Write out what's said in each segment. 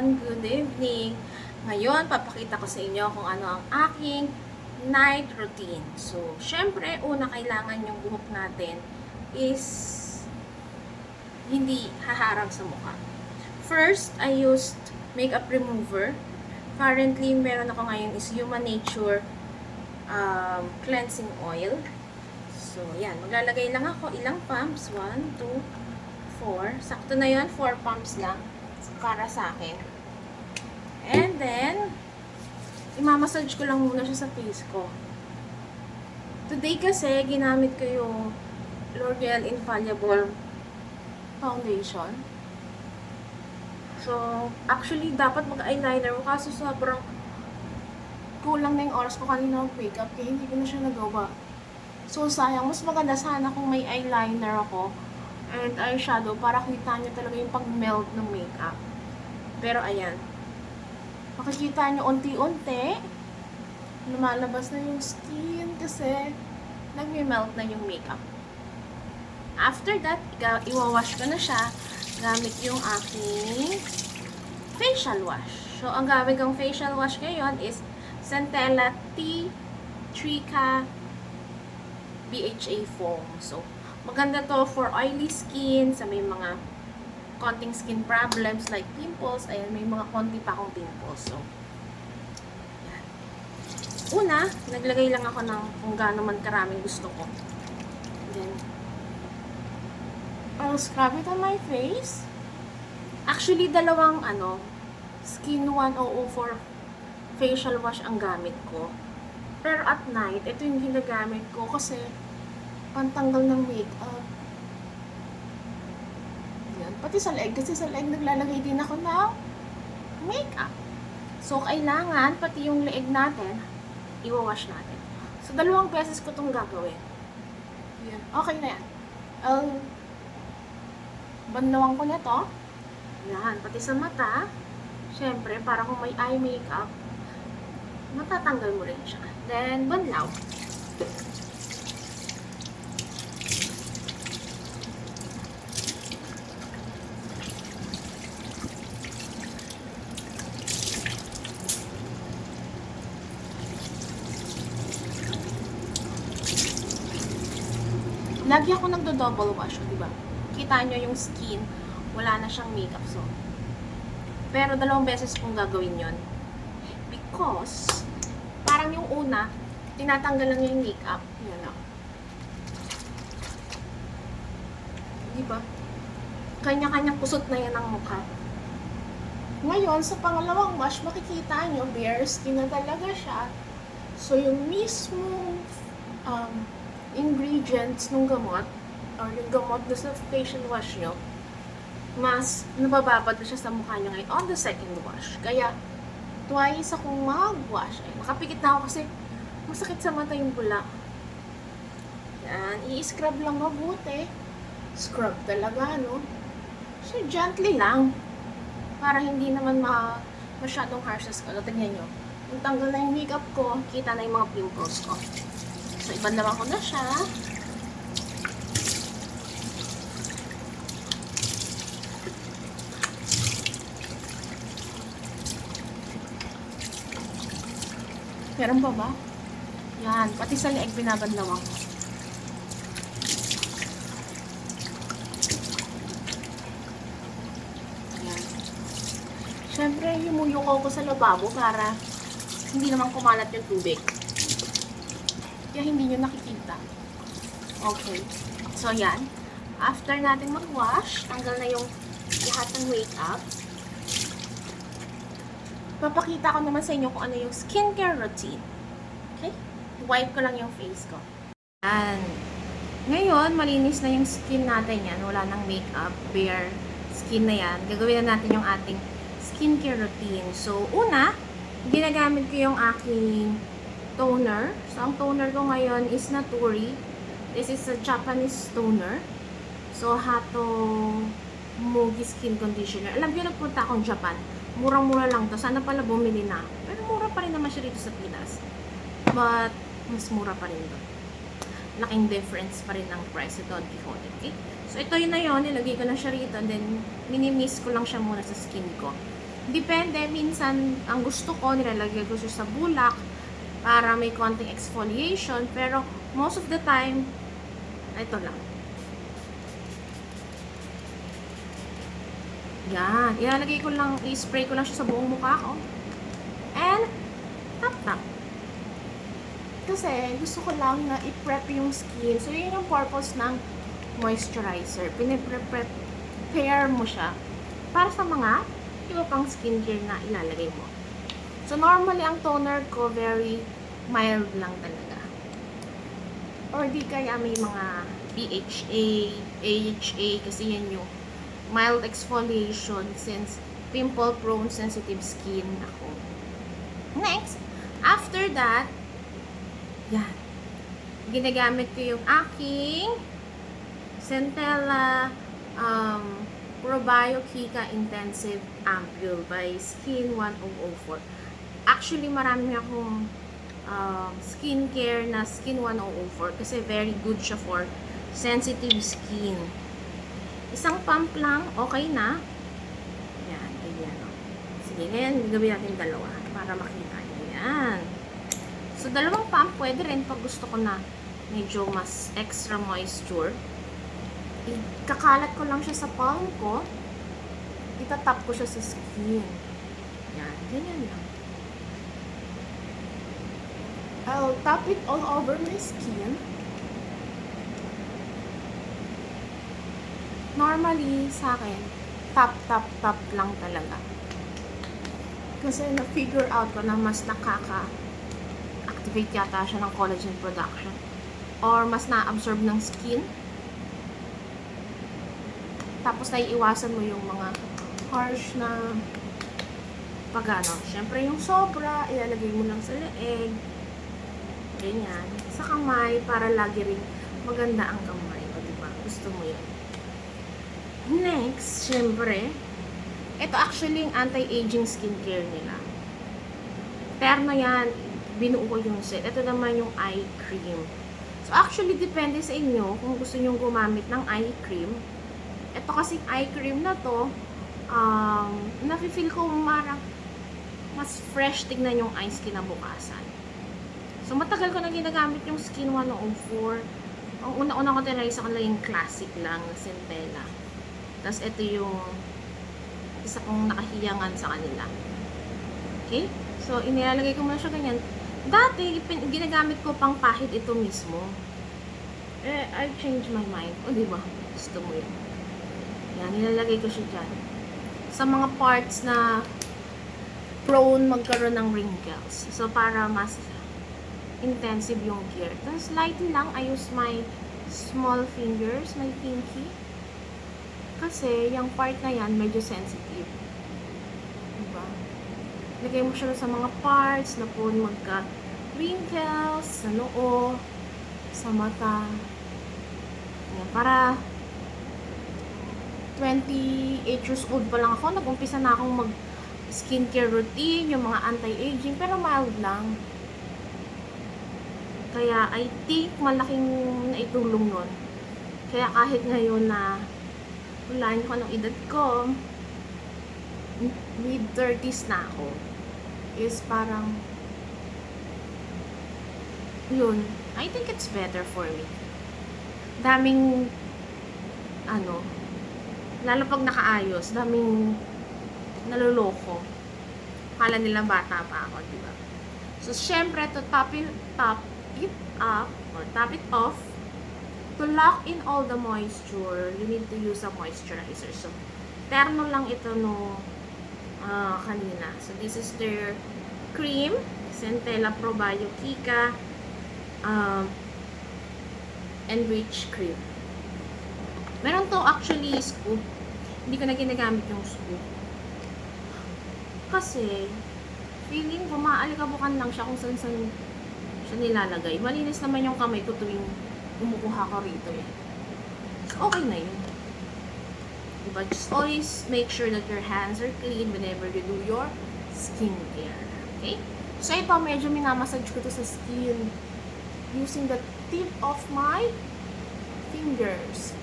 everyone! Good evening! Ngayon, papakita ko sa inyo kung ano ang aking night routine. So, syempre, una kailangan yung buhok natin is hindi haharang sa mukha. First, I used makeup remover. Currently, meron ako ngayon is Human Nature cleansing oil. So, yan. Maglalagay lang ako ilang pumps. 1, 2, 4. Sakto na yun. 4 pumps lang para sa akin. And then, imamassage ko lang muna siya sa face ko. Today kasi, ginamit ko yung L'Oreal Infallible Foundation. So, actually, dapat mag-eyeliner ko kaso sobrang kulang na yung oras ko kanina mag-makeup kaya hindi ko na siya nagawa. So, sayang. Mas maganda sana kung may eyeliner ako and eyeshadow para kita nyo talaga yung pag-melt ng makeup. Pero, ayan. Makikita nyo unti-unti lumalabas na yung skin kasi nag-melt na yung makeup. After that, iwawash ko na siya gamit yung aking facial wash. So, ang gamit kong facial wash ngayon is Centella T3K BHA Foam. So, maganda to for oily skin, sa may mga konting skin problems like pimples. Ayan, may mga konti pa akong pimples. So, yan. Una, naglagay lang ako ng kung gaano man karaming gusto ko. Then, I'll scrub it on my face. Actually, dalawang Skin 1004 facial wash ang gamit ko. Pero at night, ito yung ginagamit ko kasi pantanggal ng makeup. Yan. Pati sa leg, kasi sa leg naglalagay din ako ng makeup. So, kailangan, pati yung leeg natin, iwawash natin. So, dalawang beses ko itong gagawin. Yan. Okay na yan. Banlawang ko na to. Yan. Pati sa mata, syempre, para kung may eye makeup, matatanggal mo rin siya. Then, banlaw. Lagi ako nagdo-double wash, diba? Kita nyo yung skin, wala na siyang makeup. So, pero dalawang beses kong gagawin yon because parang yung una, tinatanggal lang yung makeup. Yan lang. Diba? Kanya-kanyang kusot na yan ang mukha. Ngayon, sa pangalawang wash, makikita nyo, bare skin na talaga siya. So, yung mismo ingredients ng gamot, or yung gamot na sa facial wash nyo, mas nabababad na siya sa mukha nyo ngayon on the second wash. Kaya, twice akong mag-wash. Ay, nakapikit na ako kasi masakit sa mata yung bula. Yan, i-scrub lang mabuti. Scrub talaga, no? So, gently lang. Para hindi naman masyadong harsh sa skull. Tingnan nyo. Kung tanggal na yung makeup ko, kita na yung mga pimples ko. So, ibanlawan ko na siya. Meron pa ba? Yan. Pati sa leeg, binabanlawan ko. Yan. Siyempre, himuyuko ko sa lababo para hindi naman kumalat yung tubig. Kaya hindi nyo nakikita. Okay. So, yan. After natin mag-wash, tanggal na yung lahat ng makeup. Papakita ko naman sa inyo kung ano yung skincare routine. Okay? Wipe ko lang yung face ko. Yan. Ngayon, malinis na yung skin natin yan. Wala nang makeup. Bare skin na yan. Gagawin na natin yung ating skincare routine. So, una, ginagamit ko yung aking toner. So, ang toner ko ngayon is Naturi. This is a Japanese toner. So, Hato Mugi Skin Conditioner. Alam ko, nagpunta akong Japan. Murang-mura lang to. Sana pala bumili na. Pero mura pa rin naman siya dito sa Pinas. But, mas mura pa rin doon. Laking difference pa rin ng price sa Don Quixote. Okay? So, ito yun na yun. Nilagay ko na siya rito. And then, minimix ko lang siya muna sa skin ko. Depende, minsan, ang gusto ko, nilalagay ko siya sa bulak para may konting exfoliation. Pero, most of the time, ito lang. Yan. Ilalagay ko lang, i-spray ko lang siya sa buong mukha ko. And, tap-tap. Kasi, gusto ko lang na i-prep yung skin. So, yun yung purpose ng moisturizer. Pine-prepare mo siya para sa mga iba pang skincare na ilalagay mo. So, normally, ang toner ko, very mild lang talaga. Or di kaya may mga PHA, AHA, kasi yan yung mild exfoliation since pimple-prone sensitive skin ako. Next, after that, yan. Ginagamit ko yung aking Centella Probio Kika Intensive Ampule by Skin 1004. Actually, marami akong skincare na Skin 1004 kasi very good siya for sensitive skin. Isang pump lang, okay na. Yan, ganyan. Sige, ngayon, gagawin natin dalawa para makita nyo. Yan. So, dalawang pump, pwede rin pag gusto ko na medyo mas extra moisture. Ikakalat ko lang siya sa palm ko. Itatap ko siya sa skin. Yan, ganyan lang. I'll tap it all over my skin. Normally, sa akin, tap lang talaga. Kasi na-figure out ko na mas nakaka-activate yata siya ng collagen production. Or mas na-absorb ng skin. Tapos naiiwasan mo yung mga harsh na pagano. Siyempre yung sobra, ilalagay mo lang sa leeg. Ganyan. Sa kamay, para lagi rin maganda ang kamay. O diba? Gusto mo yun. Next, syempre, ito actually yung anti-aging skincare nila. Terno yan, binuo ko yung set. Ito naman yung eye cream. So actually, depende sa inyo kung gusto nyo gumamit ng eye cream. Ito kasing eye cream na to, nafe-feel ko marang mas fresh tignan yung eyes kinabukasan. So matagal ko na ginagamit yung Skin 104. Ang una-una ko tinry sa kanila yung classic lang na Centella. Tapos ito yung isa kong nakahiyangan sa kanila. Okay? So, inilalagay ko muna siya ganyan. Dati, ginagamit ko pang pahid ito mismo. I've changed my mind. O, diba? Gusto mo yun. Yan, nilalagay ko siya dyan. Sa mga parts na prone magkaroon ng wrinkles. So, para mas intensive yung gear. Tapos, lightly lang, I use my small fingers, my pinky. Kasi, yung part na yan, medyo sensitive. Diba? Lagay mo siya sa mga parts na po magka-wrinkles, sa noo, sa mata. Yan, para 28 years old pa lang ako, nag-umpisa na akong mag-skincare routine, yung mga anti-aging, pero mild lang. Kaya, I think, malaking naitulong nun. Kaya kahit ngayon na wala ko anong edad ko, mid-30s na ako, is parang, yun, I think it's better for me. Daming, lalo pag nakaayos, daming naluloko. Kala nila bata pa ako, diba? So, syempre, to top it up, or top it off, to lock in all the moisture, you need to use a moisturizer. So, terno lang ito no kanina. So, this is their cream, Centella Probio Kika Enriched Cream. Meron to actually scoop. Hindi ko na ginagamit yung scoop. Kasi, feeling ko maaalikabukan lang siya kung saan siya nilalagay. Malinis naman yung kamay ko tuwing umukuha ko rito eh. So, okay na yun. Diba? Just always make sure that your hands are clean whenever you do your skincare. Okay? So, ito, medyo minamassage ko to sa skin using the tip of my fingers.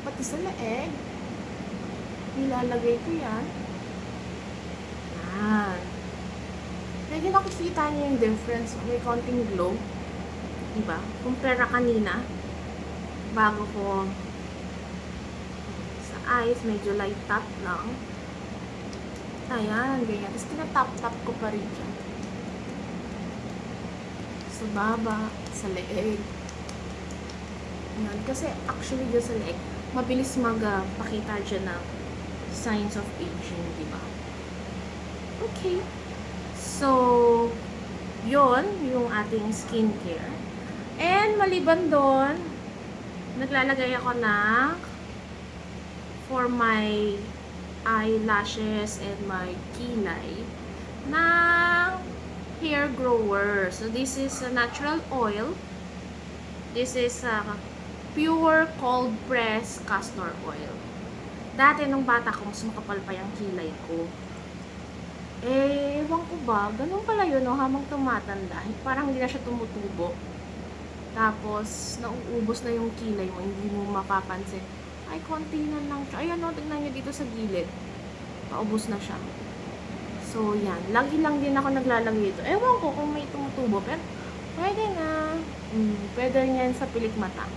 Pati sa leeg, nilalagay ko yan. Yan. Medyo nakikita niyo yung difference. May konting glow. Diba? Kumpara kanina, bago ko sa eyes, medyo light tap lang. Ayan, ganyan. Tapos tinatap-tap ko pa rin dyan. Sa baba, sa leeg. Ayan. Kasi actually dyan sa leeg, mabilis magpakita dyan ng signs of aging, diba? Okay. So, yon yung ating skincare. And maliban doon, naglalagay ako ng for my eyelashes and my kilay ng hair grower. So, this is a natural oil. This is a pure cold press castor oil. Dati nung bata ko, mas makapal pa yung kilay ko. Ewan ko ba, ganun pala yun, no? Habang tumatanda, parang hindi na siya tumutubo. Tapos, nauubos na yung kilay mo, hindi mo mapapansin. Ay, konti na lang siya. Ayan, no, tignan nyo dito sa gilid. Paubos na siya. So, yan. Lagi lang din ako naglalagay ito. Ewan ko kung may tumutubo, pero pwede na. Pwede rin yan sa pilik mata.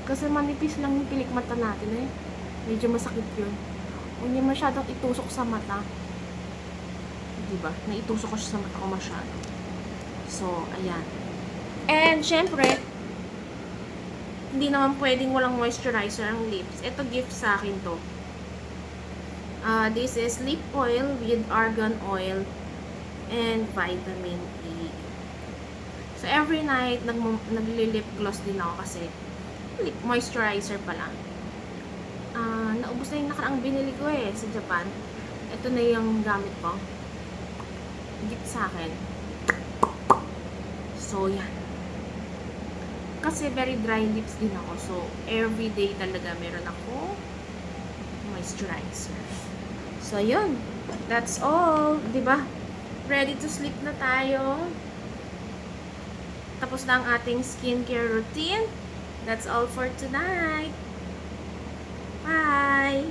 Kasi manipis lang yung pilik mata natin, eh. Medyo masakit yun. Hindi masyadong itusok sa mata. Diba? Naitusok ko siya sa mata ko masyado. So, ayan. And, syempre, hindi naman pwedeng walang moisturizer ang lips. Ito, gift sa akin to. This is lip oil with argan oil and vitamin E. So, every night, nagli-lip gloss din ako kasi lip moisturizer pala. Naubos na yung nakaraang binili ko eh sa Japan. Ito na yung gamit ko. Gift sa akin. So, yan. Kasi very dry lips din ako. So, everyday talaga meron ako moisturizer. So, yun. That's all. Diba? Ready to sleep na tayo. Tapos na ang ating skincare routine. That's all for tonight. Bye!